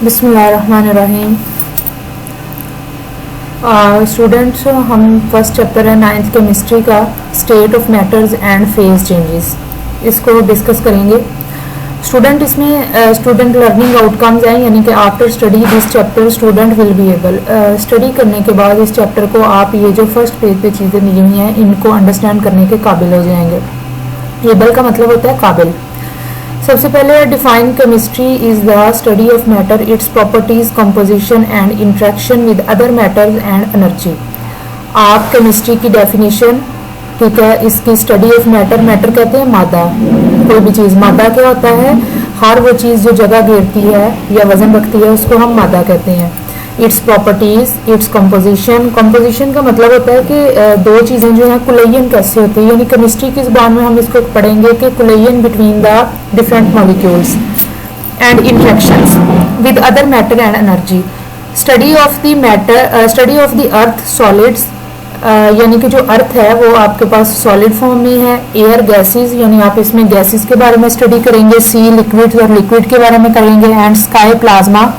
बिस्मिल्लाहिर्रहमानिर्रहीम। स्टूडेंट्स, हम first chapter है 9th केमिस्ट्री का state of matters and phase changes, इसको डिस्कस करेंगे। स्टूडेंट इसमें स्टूडेंट लर्निंग आउटकम्स हैं, यानी कि after study this chapter student will be able, study करने के बाद इस चैप्टर को आप ये जो फर्स्ट पेज पे चीज़ें दी हुई हैं इनको अंडरस्टैंड करने के काबिल हो जाएंगे। एबल का मतलब होता है काबिल। सबसे पहले define chemistry is the study of matter, its properties, composition and interaction with other matters and energy. आप केमिस्ट्री की डेफिनेशन, ठीक है, इसकी स्टडी ऑफ मैटर, मैटर कहते हैं मादा, कोई भी चीज़। मादा क्या होता है? हर वो चीज़ जो जगह घेरती है या वजन रखती है उसको हम मादा कहते हैं। Its properties, its composition, composition का मतलब होता है कि दो चीज़ें जो हैं कुलैयन कैसे होती है, यानी केमिस्ट्री की ज़बान में हम इसको पढ़ेंगे कि collision between the different molecules and interactions with other matter and energy. Study of the matter, study of the earth solids, यानी कि जो अर्थ है वो आपके पास सॉलिड फॉर्म में है। एयर गैसेस, यानी आप इसमें गैसेस के बारे में स्टडी करेंगे। सी लिक्विड, और लिक्विड के बारे में करेंगे। एंड स्काई प्लाज्मा,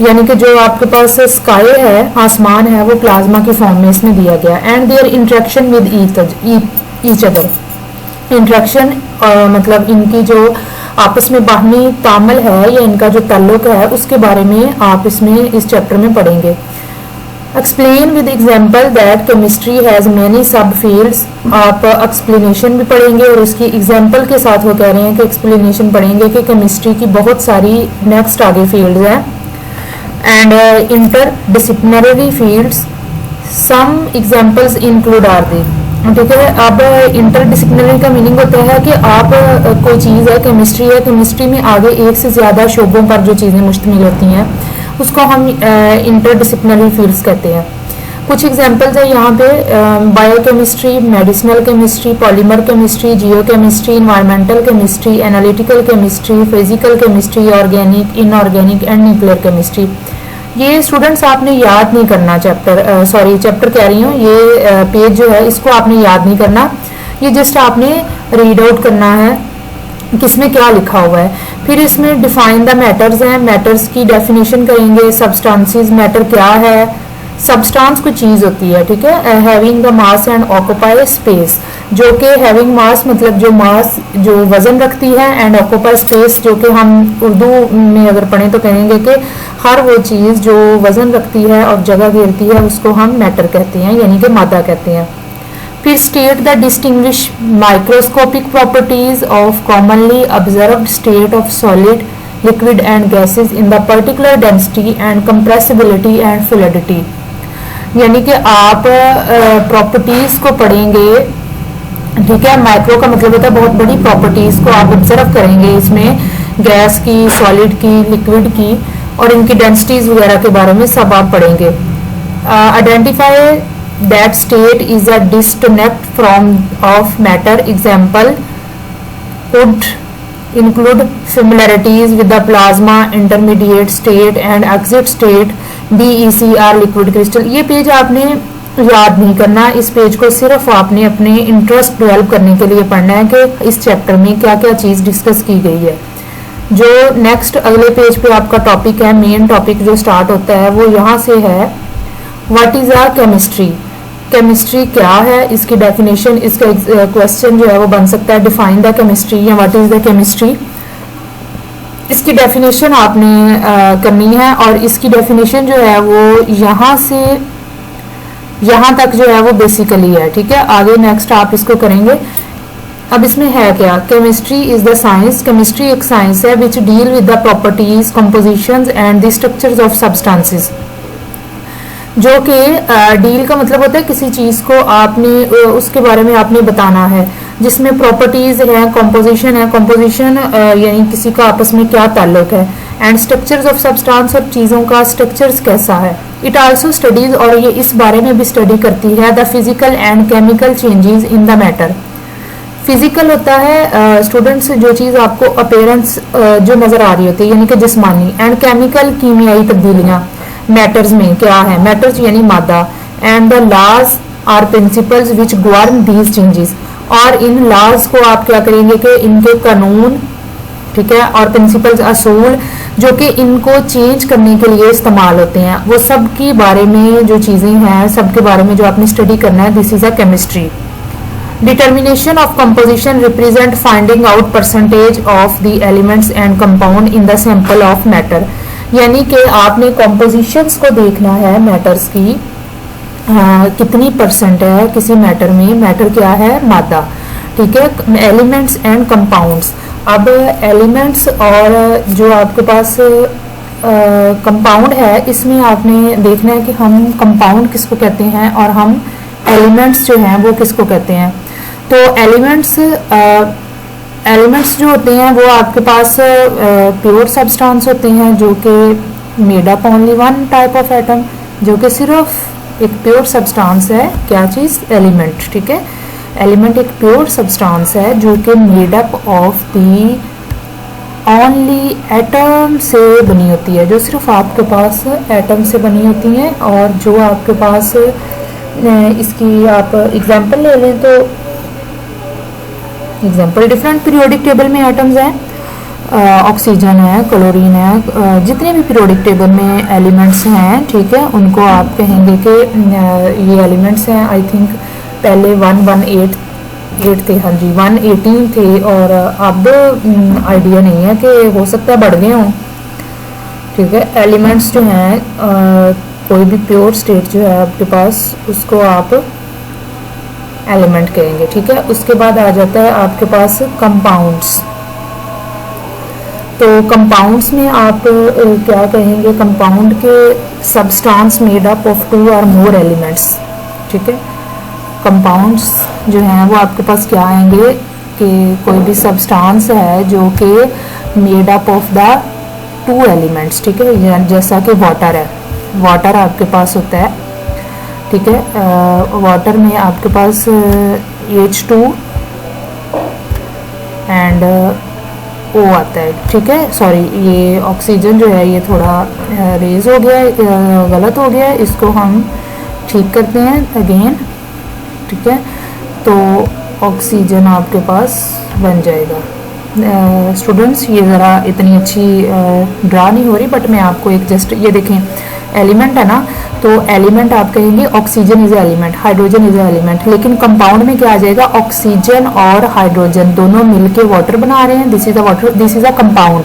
यानी कि जो आपके पास स्काई है, आसमान है, वो प्लाज्मा की फॉर्म में इसमें दिया गया। And their interaction with each other, interaction मतलब इनकी जो आपस में बाहमी तामल है या इनका जो ताल्लुक है उसके बारे में आप इसमें इस चैप्टर में पढ़ेंगे। Explain with example that chemistry has many सब फील्ड्स, आप एक्सप्लेनेशन भी पढ़ेंगे और उसकी एग्जाम्पल के साथ वो कह रहे हैं कि एक्सप्लेनेशन पढ़ेंगे कि केमिस्ट्री की बहुत सारी नेक्स्ट आगे फील्ड्स हैं। And interdisciplinary fields, some examples include are the, ठीक है। अब इंटरडिसिप्लिनरी का मीनिंग होता है कि आप कोई चीज़ है, केमिस्ट्री है, केमिस्ट्री में आगे एक से ज़्यादा शोबों पर जो चीज़ें मुश्तमिल होती हैं उसको हम इंटरडिसिप्लिनरी फील्ड्स कहते हैं। कुछ एग्जांपल्स है यहाँ पे, biochemistry, medicinal chemistry, polymer chemistry, geochemistry, environmental chemistry, analytical chemistry, physical chemistry, organic, inorganic and nuclear chemistry. ये स्टूडेंट्स आपने याद नहीं करना चैप्टर, चैप्टर कह रही हूँ, ये पेज जो है इसको आपने याद नहीं करना, ये जस्ट आपने रीड आउट करना है किसमें क्या लिखा हुआ है। फिर इसमें डिफाइन द मैटर्स हैं, मैटर्स की डेफिनेशन करेंगे। सब्सटेंसेस, मैटर क्या है? सब्सटेंस कोई चीज़ होती है, ठीक है। Having the mass and occupy space, जो कि हैविंग मास मतलब जो मास जो वजन रखती है, एंड ऑक्यूपाई स्पेस जो कि हम उर्दू में अगर पढ़ें तो कहेंगे कि हर वो चीज़ जो वजन रखती है और जगह घेरती है उसको हम मैटर कहते हैं, यानी कि मादा कहते हैं। फिर state the distinguish microscopic properties of commonly observed state of solid, liquid and gases in the particular density and compressibility and fluidity, यानी कि आप प्रॉपर्टीज को पढ़ेंगे, ठीक है। माइक्रो का मतलब होता है बहुत बड़ी प्रॉपर्टीज को आप ऑब्जर्व करेंगे, इसमें गैस की, सॉलिड की, लिक्विड की और इनकी डेंसिटीज वगैरह के बारे में सब आप पढ़ेंगे। Identify that state is a disconnect from of matter, example could include similarities with the plasma, intermediate state and exit state, DEC or liquid crystal। ये पेज आपने याद नहीं करना, इस पेज को सिर्फ आपने अपने इंटरेस्ट डेवलप करने के लिए पढ़ना है कि इस चैप्टर में क्या क्या चीज़ डिस्कस की गई है। जो नेक्स्ट अगले पेज पे आपका टॉपिक है, मेन टॉपिक जो स्टार्ट होता है वो यहाँ से है, what is a chemistry, chemistry क्या है, इसकी डेफिनेशन, इसका क्वेश्चन जो है वो बन सकता है डिफाइन द केमिस्ट्री या व्हाट इज द केमिस्ट्री। इसकी डेफिनेशन आपने करनी है और इसकी डेफिनेशन जो है वो यहाँ से यहाँ तक जो है वो बेसिकली है, ठीक है। आगे नेक्स्ट आप इसको करेंगे। अब इसमें है क्या? Chemistry is the science, chemistry एक साइंस है which deal with the properties, compositions and the structures of substances, जो कि डील का मतलब होता है किसी चीज़ को आपने उसके बारे में आपने बताना है, जिसमें प्रॉपर्टीज़ हैं, कंपोजिशन है, कंपोजिशन यानी किसी का आपस में क्या ताल्लुक है, एंड स्ट्रक्चर्स ऑफ सब्सटेंस और चीज़ों का स्ट्रक्चर्स कैसा है। इट आल्सो स्टडीज, और ये इस बारे में भी स्टडी करती है, the physical and chemical changes in the matter. Physical होता है स्टूडेंट्स जो चीज़ आपको अपेयरेंस जो नज़र आ रही होती है, यानी कि जिस्मानी, एंड केमिकल कीमियाई तब्दीलियाँ मैटर्स में क्या है, मैटर्स यानी मादा, and the laws or principles which govern these changes, और इन लॉज को आप क्या करेंगे कि इनके कानून, ठीक है, और प्रिंसिपल्स असूल जो कि इनको चेंज करने के लिए इस्तेमाल होते हैं, वो सब के बारे में जो चीज़ें हैं सब के बारे में जो आपने स्टडी करना है, this is a chemistry. Determination of composition represent finding out percentage of the elements and compound in the sample of matter, यानी कि आपने कंपोजिशंस को देखना है मैटर्स की, कितनी परसेंट है किसी मैटर में, मैटर क्या है, मादा, ठीक है, एलिमेंट्स एंड कंपाउंड्स। अब एलिमेंट्स और जो आपके पास कंपाउंड है, इसमें आपने देखना है कि हम कंपाउंड किसको कहते हैं और हम एलिमेंट्स जो हैं वो किसको कहते हैं। तो एलिमेंट्स जो होते हैं वो आपके पास प्योर सब्सटेंस होते हैं जो कि made up only one type of atom, जो कि सिर्फ एक प्योर सब्सटेंस है, क्या चीज़, एलिमेंट, ठीक है। एलिमेंट एक प्योर सब्सटेंस है जो कि made up of the only atom से बनी होती है, जो सिर्फ आपके पास एटम से बनी होती हैं। और जो आपके पास इसकी आप एग्जांपल ले लें तो एग्जांपल डिफरेंट पीरियोडिक टेबल में एटम्स हैं, ऑक्सीजन है, क्लोरीन है, जितने भी पीरियोडिक टेबल में एलिमेंट्स हैं, ठीक है, उनको आप कहेंगे कि ये एलिमेंट्स हैं। आई थिंक पहले 118 थे, हाँ जी 118 थे, और अब आइडिया नहीं है कि हो सकता है बढ़ गए हों, ठीक है। एलिमेंट्स जो हैं कोई भी प्योर स्टेट जो है आपके पास, उसको आप एलिमेंट कहेंगे, ठीक है। उसके बाद आ जाता है आपके पास कंपाउंड्स। तो कंपाउंड्स में आप क्या कहेंगे, कंपाउंड के सब्सटेंस मेड अप ऑफ 2 और मोर एलिमेंट्स, ठीक है। कंपाउंड्स जो हैं वो आपके पास क्या आएंगे कि कोई भी सब्सटेंस है जो कि made up of the 2 elements, ठीक है, जैसा कि वाटर है, वाटर आपके पास होता है, ठीक है। वाटर में आपके पास H2 एंड O आता है, ठीक है। सॉरी, ये ऑक्सीजन जो है ये थोड़ा रेज हो गया है, गलत हो गया है, इसको हम ठीक करते हैं अगेन, ठीक है। तो ऑक्सीजन आपके पास बन जाएगा। स्टूडेंट्स ये ज़रा इतनी अच्छी ड्रा नहीं हो रही, बट मैं आपको एक जस्ट ये देखें, एलिमेंट है ना, तो एलिमेंट आप कहेंगे oxygen is element, hydrogen is element, लेकिन कंपाउंड में क्या आ जाएगा, ऑक्सीजन और हाइड्रोजन दोनों मिलके वाटर बना रहे हैं, this is a water, this is a compound.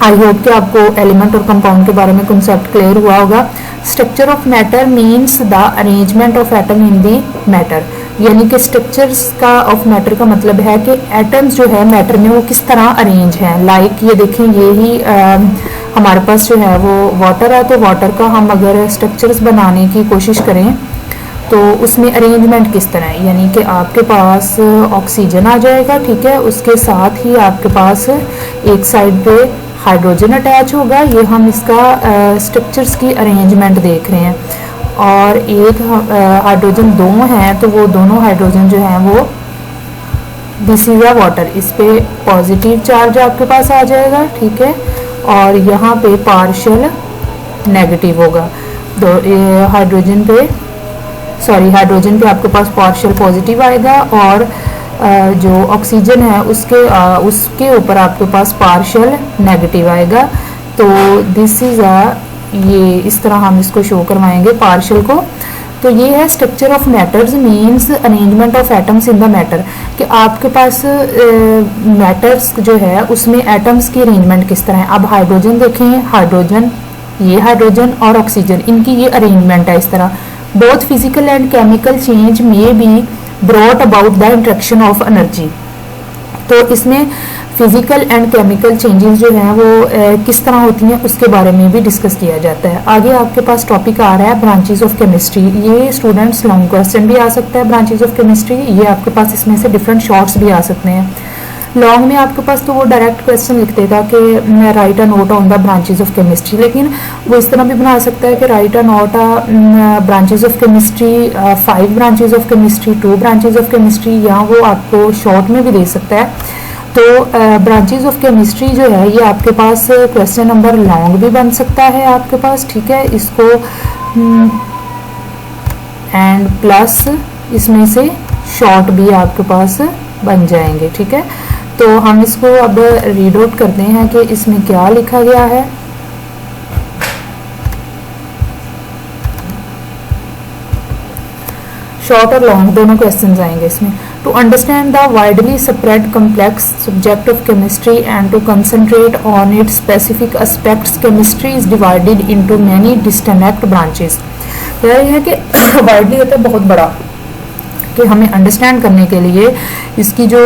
I hope कि आपको एलिमेंट और कंपाउंड के बारे में कंसेप्ट क्लियर हुआ होगा। Structure of matter means the arrangement of atom in the matter, यानी कि स्ट्रक्चर्स का ऑफ मैटर का मतलब है कि एटम्स जो है मैटर में वो किस तरह अरेंज हैं। लाइक ये देखें, ये ही हमारे पास जो है वो वाटर है, तो वाटर का हम अगर स्ट्रक्चर्स बनाने की कोशिश करें तो उसमें अरेंजमेंट किस तरह है, यानी कि आपके पास ऑक्सीजन आ जाएगा, ठीक है, उसके साथ ही आपके पास एक साइड पे हाइड्रोजन अटैच होगा, ये हम इसका स्ट्रक्चर्स की अरेंजमेंट देख रहे हैं। और एक हाइड्रोजन 2 हैं, तो वो दोनों हाइड्रोजन जो हैं वो दिस इज अ वाटर, इस पे पॉजिटिव चार्ज आपके पास आ जाएगा, ठीक है, और यहाँ पे पार्शियल नेगेटिव होगा। तो हाइड्रोजन पे हाइड्रोजन पे आपके पास पार्शियल पॉजिटिव आएगा, और जो ऑक्सीजन है उसके ऊपर आपके पास पार्शियल नेगेटिव आएगा। तो दिस इज ये इस तरह हम इसको शो करवाएंगे पार्शियल को। तो ये है structure of matters means arrangement of atoms in the matter, कि आपके पास मैटर्स जो है उसमें एटम्स की अरेंजमेंट किस तरह है। अब हाइड्रोजन देखें, हाइड्रोजन, ये हाइड्रोजन और ऑक्सीजन, इनकी ये अरेंजमेंट है इस तरह। Both physical and chemical change may be brought about the interaction of energy. तो इसमें फिजिकल एंड केमिकल चेंजेस जो हैं वो किस तरह होती हैं उसके बारे में भी डिस्कस किया जाता है। आगे आपके पास टॉपिक आ रहा है ब्रांचेस ऑफ केमिस्ट्री। ये स्टूडेंट्स लॉन्ग क्वेश्चन भी आ सकता है ब्रांचेस ऑफ केमिस्ट्री, ये आपके पास इसमें से डिफरेंट शॉर्ट्स भी आ सकते हैं। लॉन्ग में आपके पास तो वो डायरेक्ट क्वेश्चन लिख देगा कि right a note on the branches of chemistry, लेकिन वो इस तरह भी बना सकता है कि right a note branches of chemistry, 5 branches of chemistry, 2 branches of chemistry, या वो आपको शॉर्ट में भी दे सकता है। तो ब्रांचेस ऑफ केमिस्ट्री जो है ये आपके पास क्वेश्चन नंबर लॉन्ग भी बन सकता है आपके पास, ठीक है, इसको एंड प्लस इसमें से शॉर्ट भी आपके पास बन जाएंगे, ठीक है। तो हम इसको अब रीड आउट करते हैं कि इसमें क्या लिखा गया है। शॉर्ट और लॉन्ग दोनों क्वेश्चंस आएंगे इसमें। To understand the widely spread complex subject of chemistry and to concentrate on its specific aspects, chemistry is divided into many disconnect branches. यह है कि वाइडली होता है बहुत बड़ा, कि हमें अंडरस्टैंड करने के लिए इसकी जो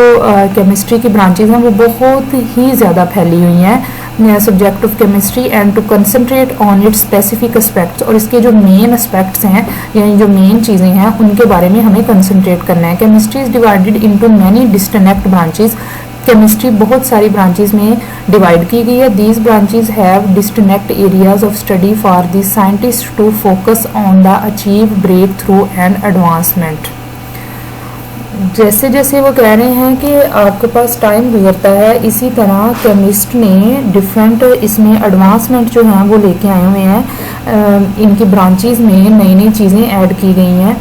केमिस्ट्री की ब्रांचेज हैं वो बहुत ही ज़्यादा फैली हुई हैं subject of chemistry, and to concentrate on its specific aspects, और इसके जो मेन एस्पेक्ट्स हैं यानी जो मेन चीज़ें हैं उनके बारे में हमें कंसंट्रेट करना है। Chemistry is divided into many disconnect branches. Chemistry बहुत सारी ब्रांचेज में डिवाइड की गई है। These branches have disconnect areas of study for the scientist to focus on the achieve breakthrough and advancement. जैसे जैसे वो कह रहे हैं कि आपके पास टाइम गुजरता है, इसी तरह केमिस्ट ने डिफरेंट इसमें एडवांसमेंट जो हैं वो लेके आए हुए हैं। इनकी ब्रांचेस में नई नई चीज़ें ऐड की गई हैं,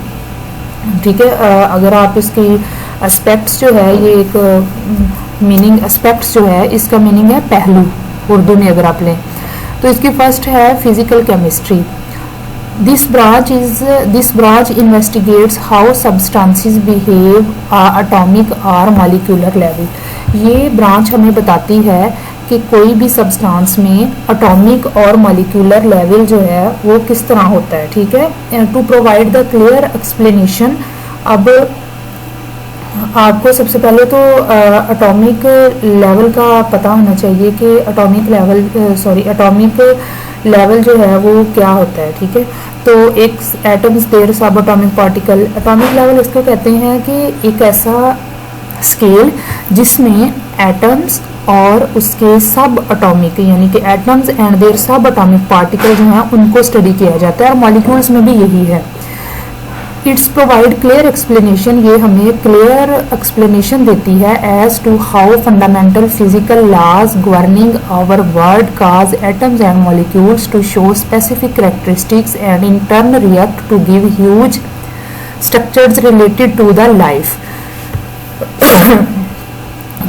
ठीक है। अगर आप इसकी एस्पेक्ट्स जो है, ये एक मीनिंग एस्पेक्ट्स जो है इसका मीनिंग है पहलू, उर्दू में अगर आप लें तो इसकी फर्स्ट है physical chemistry. This branch investigates how substances behave atomic or molecular level। ये ब्रांच हमें बताती है कि कोई भी सब्सटेंस में एटॉमिक और मॉलिक्यूलर लेवल जो है वो किस तरह होता है, ठीक है। To provide the clear explanation, अब आपको सबसे पहले तो एटॉमिक लेवल का पता होना चाहिए कि एटॉमिक लेवल जो है वो क्या होता है, ठीक है। तो एक एटम्स देयर सब एटॉमिक पार्टिकल, एटॉमिक लेवल इसको कहते हैं कि एक ऐसा स्केल जिसमें एटम्स और उसके सब एटॉमिक यानी कि एटम्स एंड देयर सब एटॉमिक पार्टिकल जो हैं उनको स्टडी किया जाता है, और मॉलिक्यूल्स में भी यही है। इट्स प्रोवाइड क्लियर एक्सप्लेनेशन, ये हमें क्लियर एक्सप्लेनेशन देती है as to how fundamental physical laws governing our world cause atoms and molecules to show specific characteristics and in turn react to give huge structures related to the life.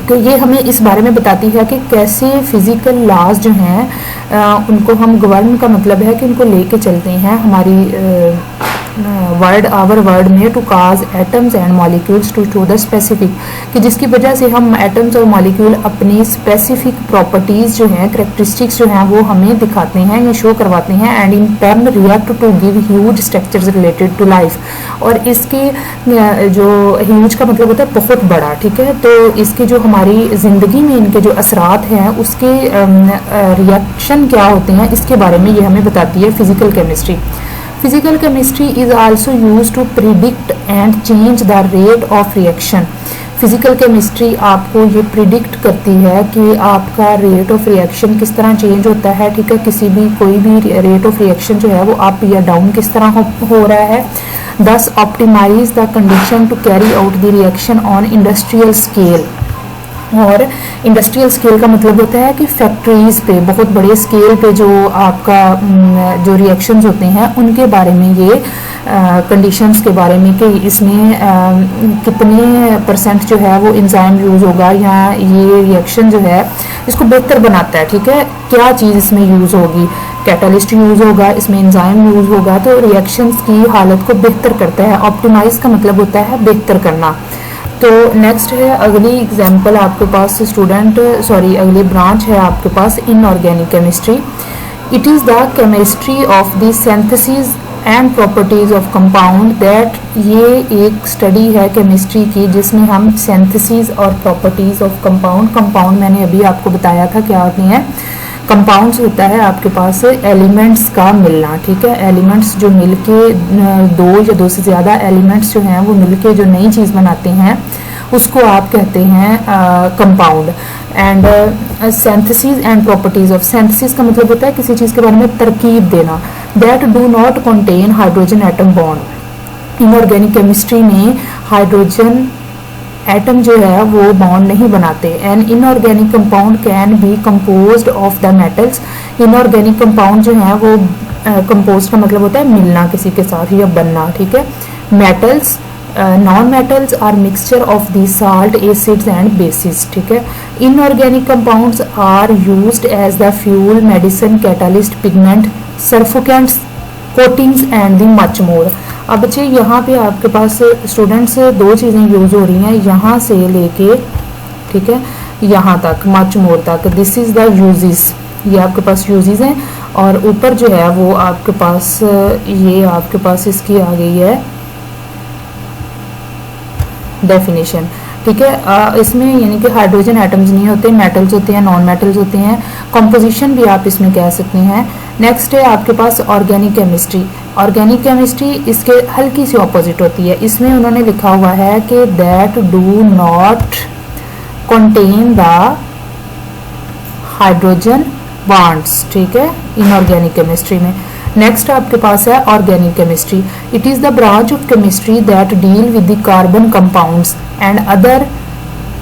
तो ये हमें इस बारे में बताती है कि कैसे फिजिकल लॉज जो हैं उनको हम गवर्न का मतलब है कि उनको लेके चलते हैं हमारी आवर वर्ड में, to cause atoms and molecules to show the specific, कि जिसकी वजह से हम एटम्स और मॉलिक्यूल अपनी स्पेसिफिक प्रॉपर्टीज जो हैं, कैरेक्टरिस्टिक्स जो हैं वो हमें दिखाते हैं या शो करवाते हैं, and in turn react to give huge structures related to life. और इसके जो ह्यूज का मतलब होता है बहुत बड़ा, ठीक है। तो इसकी जो हमारी ज़िंदगी में इनके जो असरात हैं उसके रिएक्शन क्या होते हैं इसके बारे में ये हमें बताती है physical chemistry. Physical chemistry is also used to predict and change the rate of reaction। Physical chemistry आपको ये प्रिडिक्ट करती है कि आपका रेट ऑफ रिएक्शन किस तरह चेंज होता है, ठीक है। किसी भी कोई भी रेट ऑफ रिएक्शन जो है वो अप या डाउन किस तरह हो रहा है। Thus optimize the condition to carry out the reaction on industrial scale। और इंडस्ट्रियल स्केल का मतलब होता है कि फैक्ट्रीज पे बहुत बड़े स्केल पे जो आपका जो रिएक्शंस होते हैं उनके बारे में ये कंडीशंस के बारे में कि इसमें कितने परसेंट जो है वो एंजाइम यूज़ होगा या ये रिएक्शन जो है इसको बेहतर बनाता है, ठीक है। क्या चीज़ इसमें यूज़ होगी, कैटालिस्ट यूज़ होगा, इसमें एंजाइम यूज़ होगा, तो रिएक्शंस की हालत को बेहतर करता है। ऑप्टिमाइज का मतलब होता है बेहतर करना। तो नेक्स्ट है अगली एग्जांपल आपके पास अगली ब्रांच है आपके पास inorganic chemistry. It is the chemistry of the synthesis and properties of compound that, ये एक स्टडी है केमिस्ट्री की जिसमें हम सिंथेसिस और प्रॉपर्टीज ऑफ कंपाउंड मैंने अभी आपको बताया था क्या होती हैं। कंपाउंड्स होता है आपके पास एलिमेंट्स का मिलना, ठीक है। एलिमेंट्स जो मिलके दो या दो से ज़्यादा एलिमेंट्स जो हैं वो मिलके जो नई चीज़ बनाते हैं उसको आप कहते हैं compound. And synthesis and properties of, synthesis का मतलब होता है किसी चीज़ के बारे में तरकीब देना। That do not contain hydrogen atom bond. Inorganic chemistry में हाइड्रोजन एटम जो है वो बॉन्ड नहीं बनाते। And inorganic compound can be composed of the metals. Inorganic compound जो है वो कंपोज का मतलब होता है मिलना किसी के साथ या बनना, ठीक है। Metals non metals are mixture of the salt acids and bases, ठीक है। Inorganic compounds are used as the fuel, medicine, catalyst, pigment, surfactants, coatings and the much more. अब बच्चे यहाँ पे आपके पास स्टूडेंट्स दो चीज़ें यूज़ हो रही हैं, यहाँ से लेके, ठीक है, यहाँ तक, मच मोर तक। दिस इज़ द यूजेस, ये आपके पास यूजेस हैं, और ऊपर जो है वो आपके पास ये आपके पास इसकी आ गई है डेफिनेशन, ठीक है। इसमें यानी कि हाइड्रोजन एटम्स नहीं होते, मेटल्स होते हैं, नॉन मेटल्स होते हैं, कंपोजिशन भी आप इसमें कह सकते हैं। नेक्स्ट है आपके पास ऑर्गेनिक केमिस्ट्री। ऑर्गेनिक केमिस्ट्री इसके हल्की सी ऑपोजिट होती है। इसमें उन्होंने लिखा हुआ है कि that do not contain the hydrogen bonds, ठीक है, इनऑर्गेनिक केमिस्ट्री में। नेक्स्ट आपके पास है organic chemistry. It is the branch of chemistry that deal with the carbon compounds and other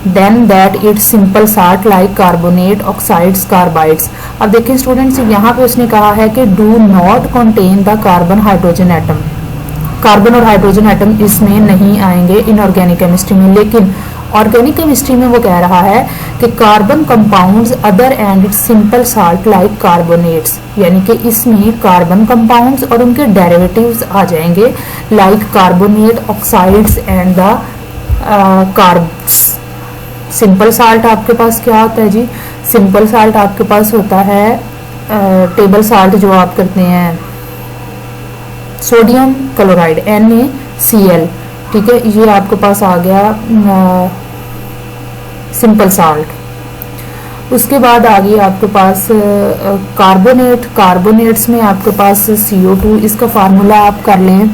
than that it's simple salt like carbonate, oxides, carbides. अब देखिए students, यहाँ पे उसने कहा है कि do not contain the carbon hydrogen atom. Carbon और hydrogen atom इसमें नहीं आएंगे इनऑर्गेनिक केमिस्ट्री में, लेकिन ऑर्गेनिक केमिस्ट्री में वो कह रहा है कि carbon compounds other and it's simple salt like carbonates, यानी कि इसमें कार्बन कंपाउंड्स और उनके डेरिवेटिव्स आ जाएंगे like carbonate, oxides and the carbs. Simple salt आपके पास क्या होता है जी? सिंपल साल्ट आपके पास होता है टेबल साल्ट जो आप करते हैं, सोडियम क्लोराइड NaCl, ठीक है, ये आपके पास आ गया सिंपल साल्ट। उसके बाद आ गई आपके पास कार्बोनेट। कार्बोनेट्स में आपके पास CO2, इसका फार्मूला आप कर लें।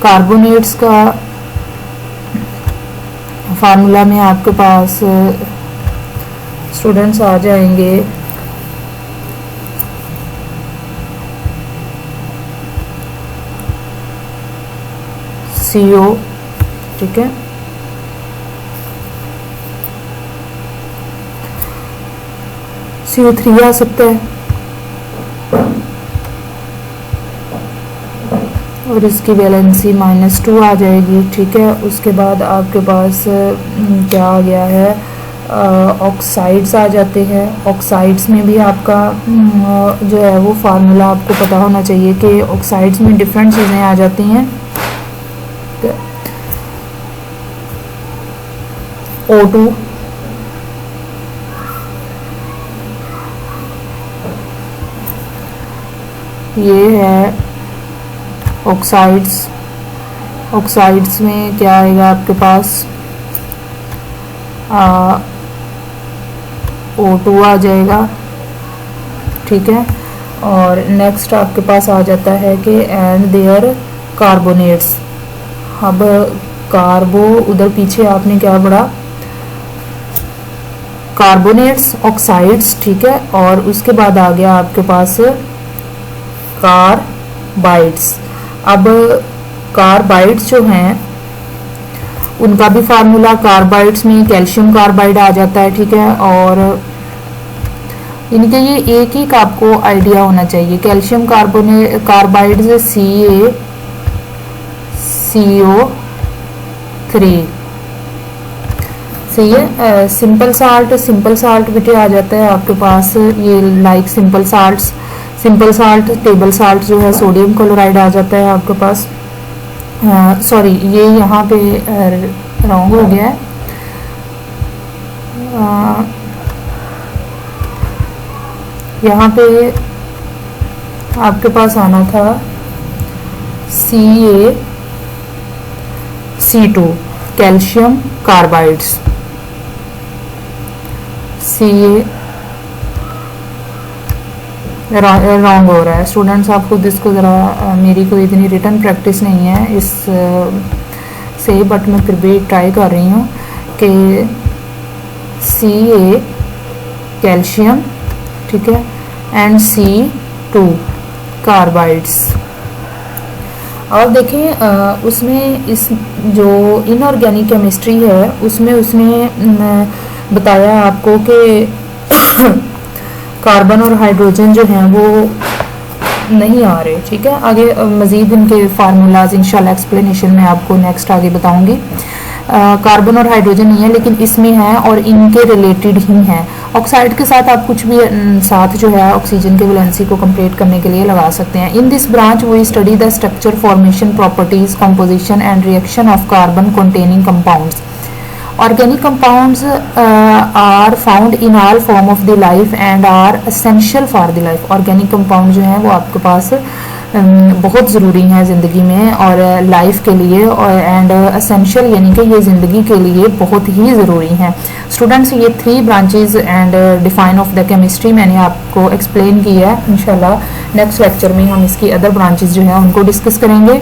कार्बोनेट्स का फार्मूला में आपके पास स्टूडेंट्स आ जाएंगे CO, ठीक है, CO3 आ सकता है, और इसकी वैलेंसी -2 आ जाएगी, ठीक है। उसके बाद आपके पास क्या आ गया है, ऑक्साइड्स आ जाते हैं। ऑक्साइड्स में भी आपका जो है वो फार्मूला आपको पता होना चाहिए कि ऑक्साइड्स में डिफरेंट चीज़ें आ जाती हैं। O2, ये है ऑक्साइड्स। ऑक्साइड्स में क्या आएगा आपके पास, O2 आ जाएगा, ठीक है। और नेक्स्ट आपके पास आ जाता है कि एंड देयर कार्बोनेट्स। अब कार्बो उधर पीछे आपने क्या पढ़ा, कार्बोनेट्स, ऑक्साइड्स, ठीक है, और उसके बाद आ गया आपके पास कार्बाइड्स। अब कार्बाइड्स जो हैं उनका भी फार्मूला, कार्बाइड्स में कैल्शियम कार्बाइड आ जाता है, ठीक है, और इनके ये एक ही का आपको आइडिया होना चाहिए। कैल्शियम कार्बाइड्स CaCO3, सही है। सिंपल साल्ट बेटे आ जाता है आपके पास, ये like simple salt, table salt जो है सोडियम क्लोराइड आ जाता है आपके पास। सॉरी, ये यहाँ पे रॉन्ग हो गया है, यहाँ पे आपके पास आना था CaC2, कैल्शियम कार्बाइड्स। रॉन्ग हो रहा है स्टूडेंट्स, आप खुद इसको ज़रा, मेरी कोई इतनी रिटन प्रैक्टिस नहीं है इस से, बट मैं फिर भी ट्राई कर रही हूँ कि Ca कैल्शियम, ठीक है, एंड C2 कार्बाइड्स। और देखें उसमें इस जो इनऑर्गेनिक केमिस्ट्री है उसमें उसने बताया आपको कि कार्बन और हाइड्रोजन जो हैं वो नहीं आ रहे, ठीक है। आगे मज़ीद इनके फार्मूलाज इंशाल्लाह एक्सप्लेनेशन में आपको नेक्स्ट आगे बताऊंगी। कार्बन और हाइड्रोजन नहीं है लेकिन इसमें है और इनके रिलेटेड ही हैं। ऑक्साइड के साथ आप कुछ भी साथ जो है ऑक्सीजन के वैलेंसी को कंप्लीट करने के लिए लगा सकते हैं। In this branch we study the structure, formation, properties, composition and reaction of carbon containing compounds. Organic compounds are found in all form of the life and are essential for the life. Organic compound जो है वो आपके पास बहुत ज़रूरी है ज़िंदगी में और लाइफ के लिए, और एंड एसेंशियल यानी कि ये ज़िंदगी के लिए बहुत ही ज़रूरी हैं। स्टूडेंट्स, ये 3 branches and define of the chemistry मैंने आपको एक्सप्लेन किया है। इंशाल्लाह नेक्स्ट लेक्चर में हम इसकी अदर ब्रांचेज जो है उनको डिस्कस करेंगे।